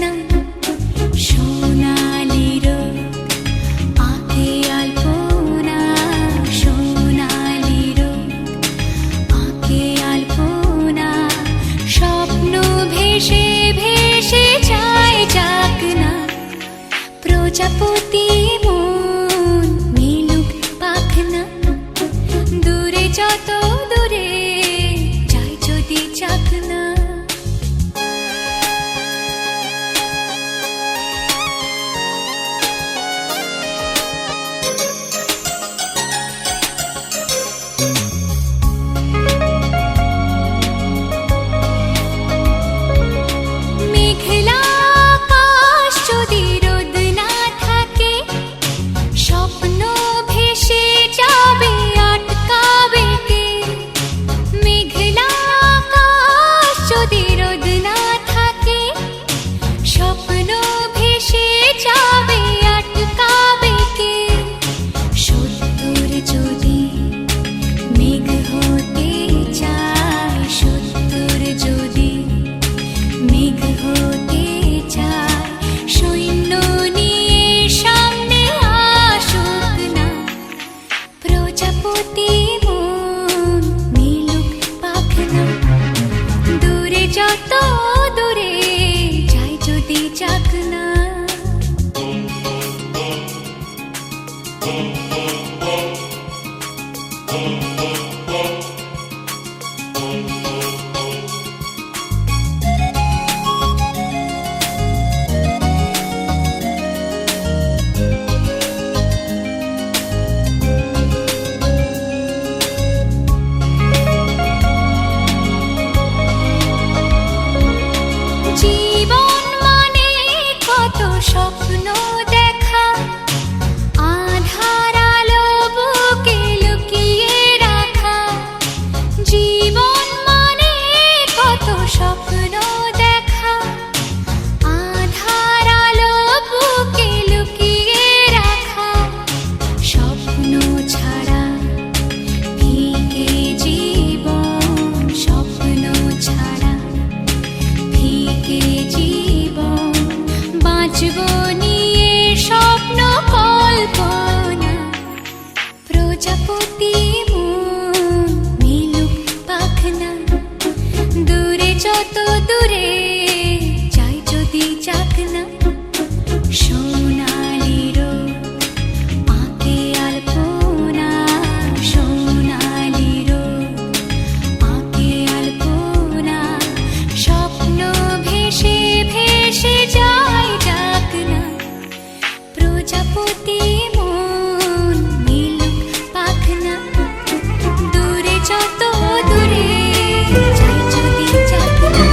না সোনালি রোদ আঁকে আলপনা, সোনালি রোদ আঁকে আলপনা। স্বপ্ন ভেসে ভেসে যায় যাক না, প্রজাপতি মন মিলুক পাখনা। দূরে যত দূরে যায় যদি যাক না। মেঘলা আকাশ যদি রোদ না থাকে, স্বপ্ন ভেসে যাবে আটকাবে কে? মেঘলা আকাশ যদি রোদ না থাকে, স্বপ্ন ভেসে যাবে আটকাবে কে? সত্তর যদি মেঘ হতে চায়, সত্তর যদি মেঘ হতে চায়, সৈন্য নিয়ে সামনে আসুক না, প্রজাপতি মন মিলুক পাখনা। দূরে যত দূরে যায় যদি যাক না। জীবন মানে কত স্বপ্ন দেখা, আধার আলো বুকে লুকিয়ে রাখা। জীবন মানে কত স্বপ্ন দেখা, আধার আলো বুকে লুকিয়ে রাখা। স্বপ্ন ছাড়া ফিকে জীবন, স্বপ্ন ছাড়া ফিকে জীবন। বাঁচব নিয়ে স্বপ্ন কল্পনা, প্রজাপতি মন মিলুক পাখনা। দূরে যত দূরে যায় যদি যাক না, সোনালি রোদ আঁকে আলপনা, সোনালি রোদ আঁকে আলপনা। স্বপ্ন ভেসে ভেসে যায় যাক না, প্রজাপতি মন মিলুক পাখনা। দূরে যত দূরে যায় যদি যাক না।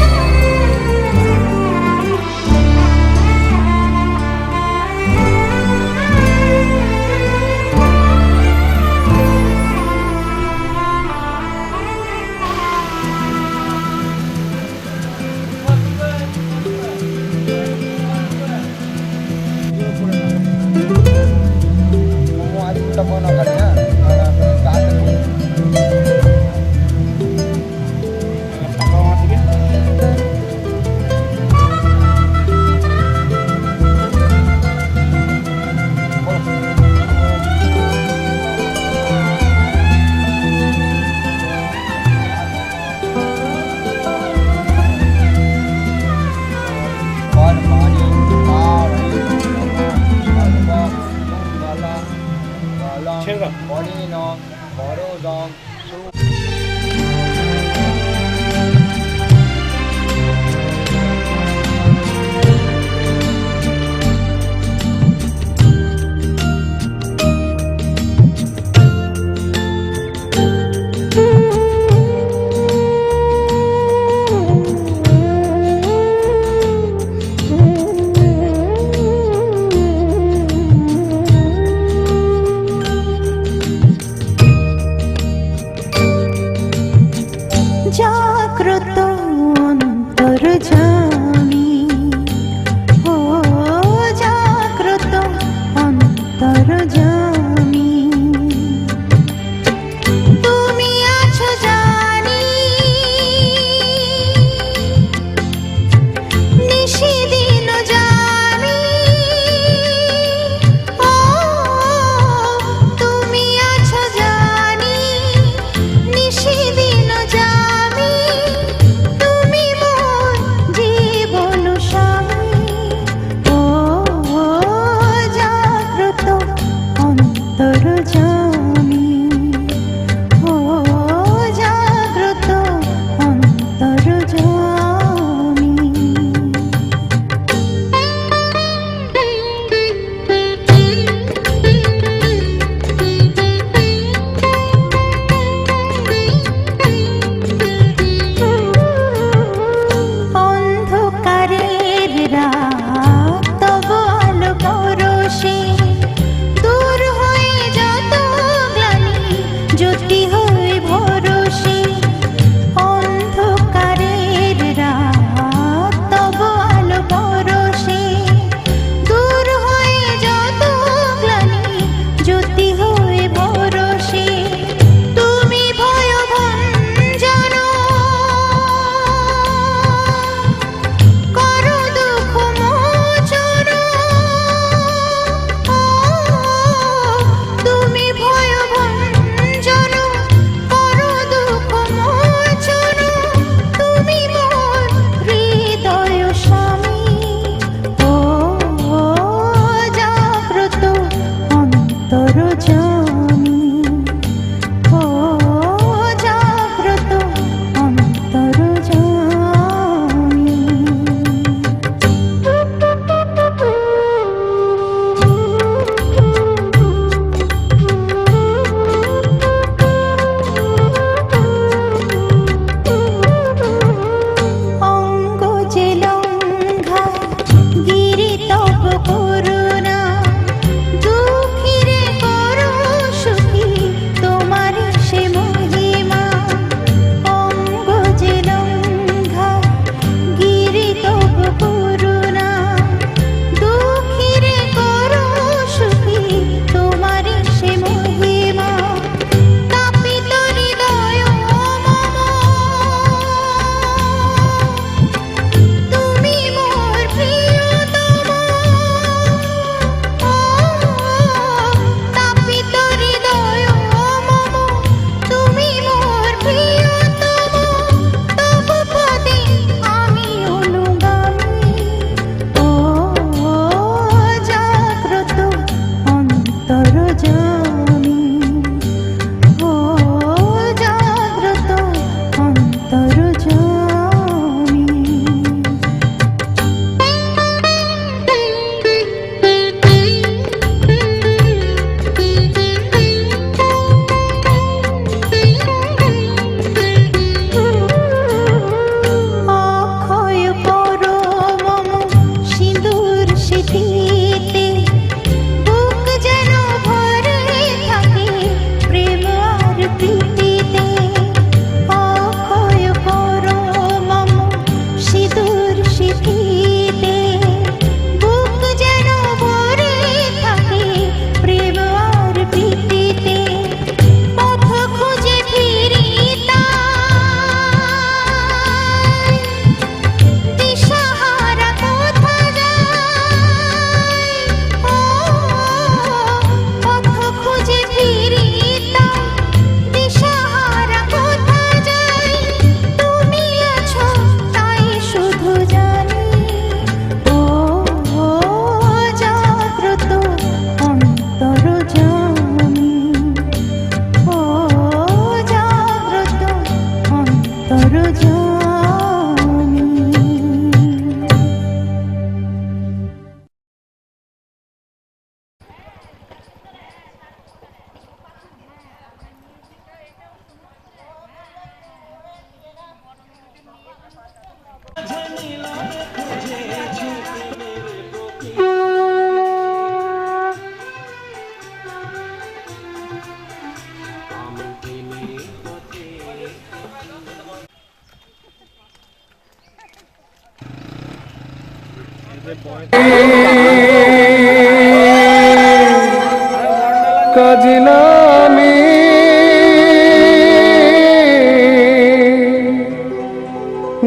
কাজলামি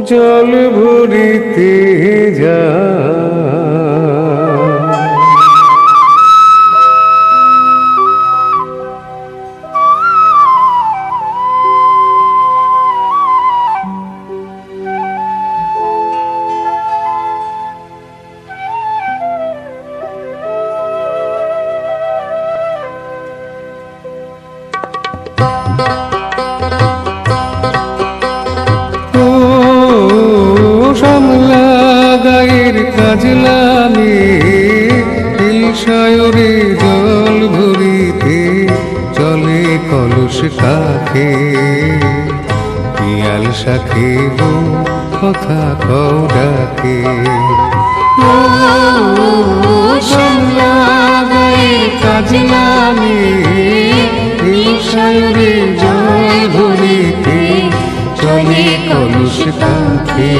জল ভরিতে যা কাজলামি হিলসায়রে জল ভরিতে চলে কলস কাখে পিয়াল শাখে কথা কও ডাকে কাজলামি হিলসায়রে জল ভরিতে চলে কলস কাখে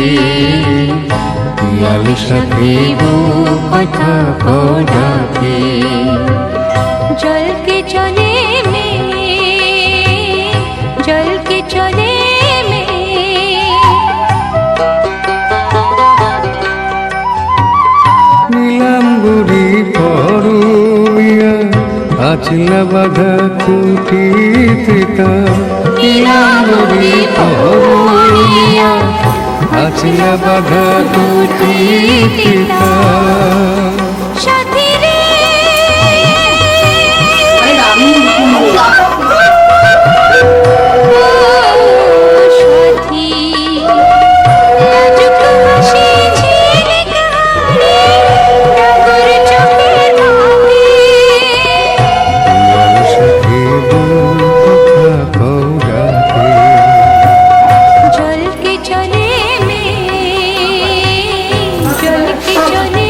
পিয়াল সাথে কথা ডাকে জল কে চলে মে জল কে চলে মে নীলাম বুড়ি পরুমিয়া আচলা বাধা কুটিতে তা নীলাম বুড়ি পরুমিয়া আচলা বাধা কুটিতে তা সাথী রে সাথী লাজুক হাসি ঝিলিক হাড়ি ডাগর চোখের ভাবে পিয়াল সাথে কথা কও ডাকে জল কে চলে মে জল কে চলে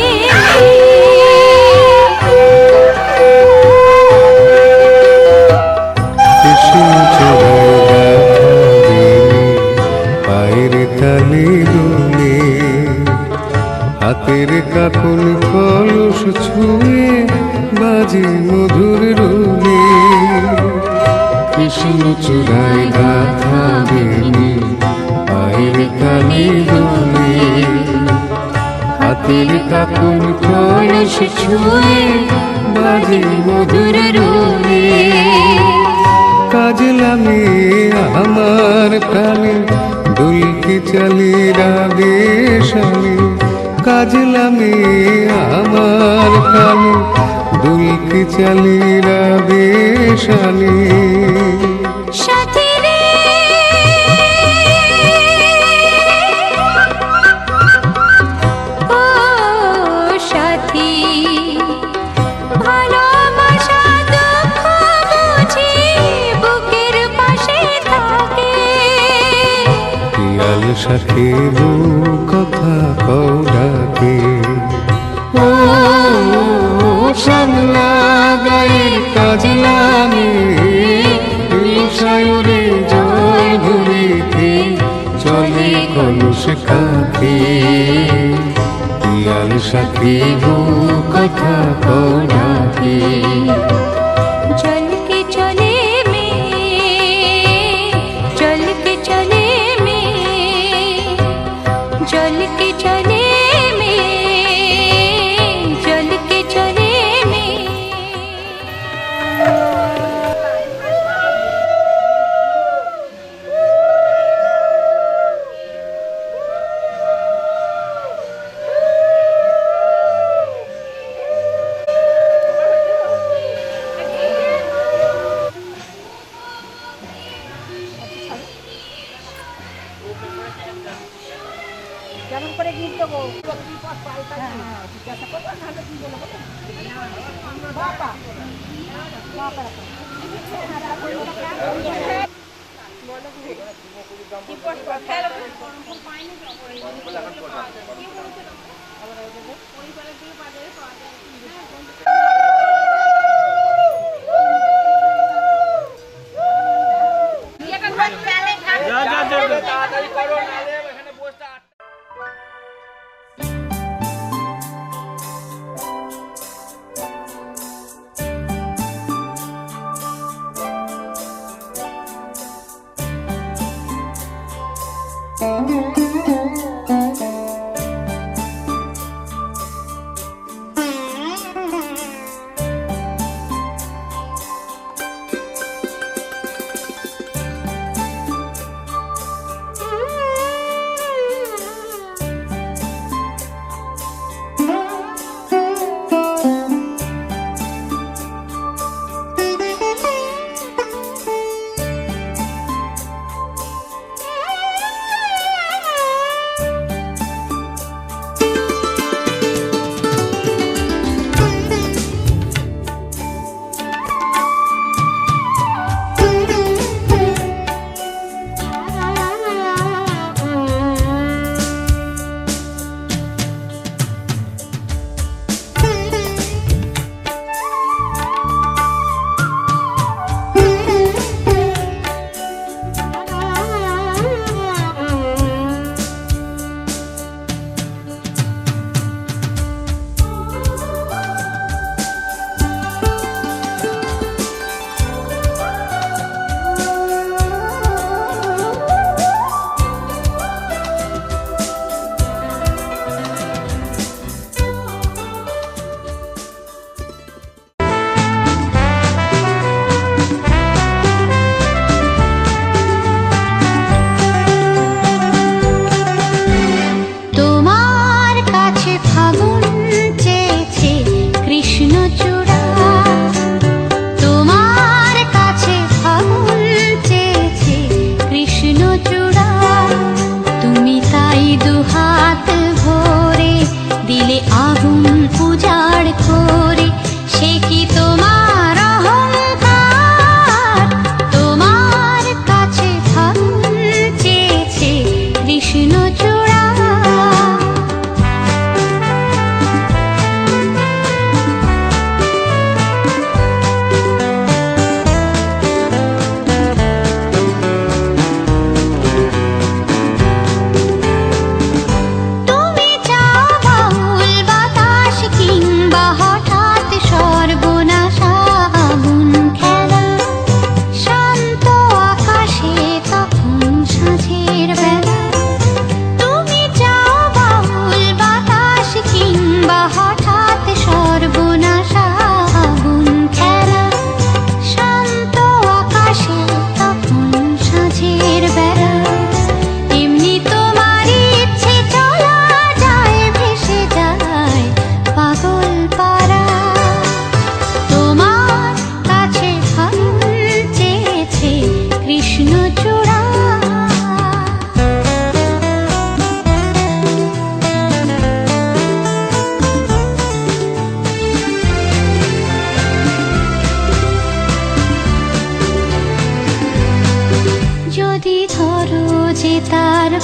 পায়ের তালি দুলে হাতের কাকুন কলস ছুঁয়ে বাজে মধুর রুলে কৃষ্ণ চূড়ায় গাথা বেনি পায়ের তালি দুলে হাতের কাকুন কলস ছুঁয়ে বাজে মধুর রুলে কাজলামি আমার প্রাণে দুলকি চালি রাগে স্বামী কাজলামি আমার প্রাণে দুলকি চালি রাগে স্বামী সাথী রে ও সাথী ভালোবাসা দুঃখ বুঝি বুকের পাশে থাকে পিয়াল সাথে কথা কও ডাকে ও শ্যামলা গায়ের কাজলামি হিলসায়রে জল ভরিতে চলে কলস কাখে পিয়াল সাথে কথা কও ডাকে জল কে চলে মে জল কে চলে মে জল কে চলে মে জল কে চলে মে যেমন করে গিয়ে দেবো জিজ্ঞাসা করবো নাহলে কি বলে বাবা বাবা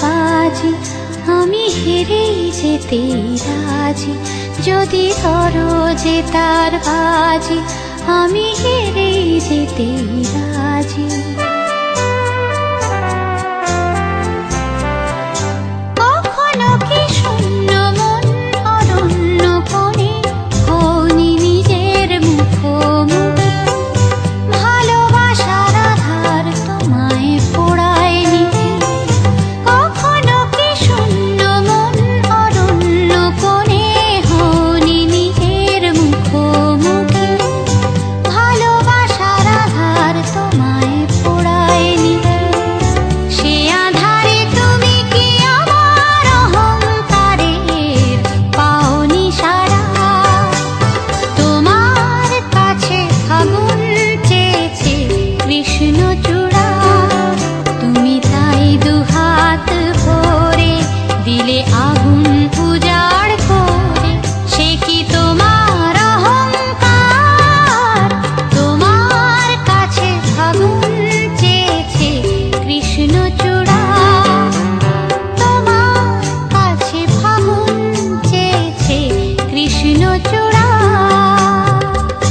বাজি, আমি হেরেই যেতে রাজি। যদি ধরো যে তার বাজি, আমি হেরেই যেতে রাজি।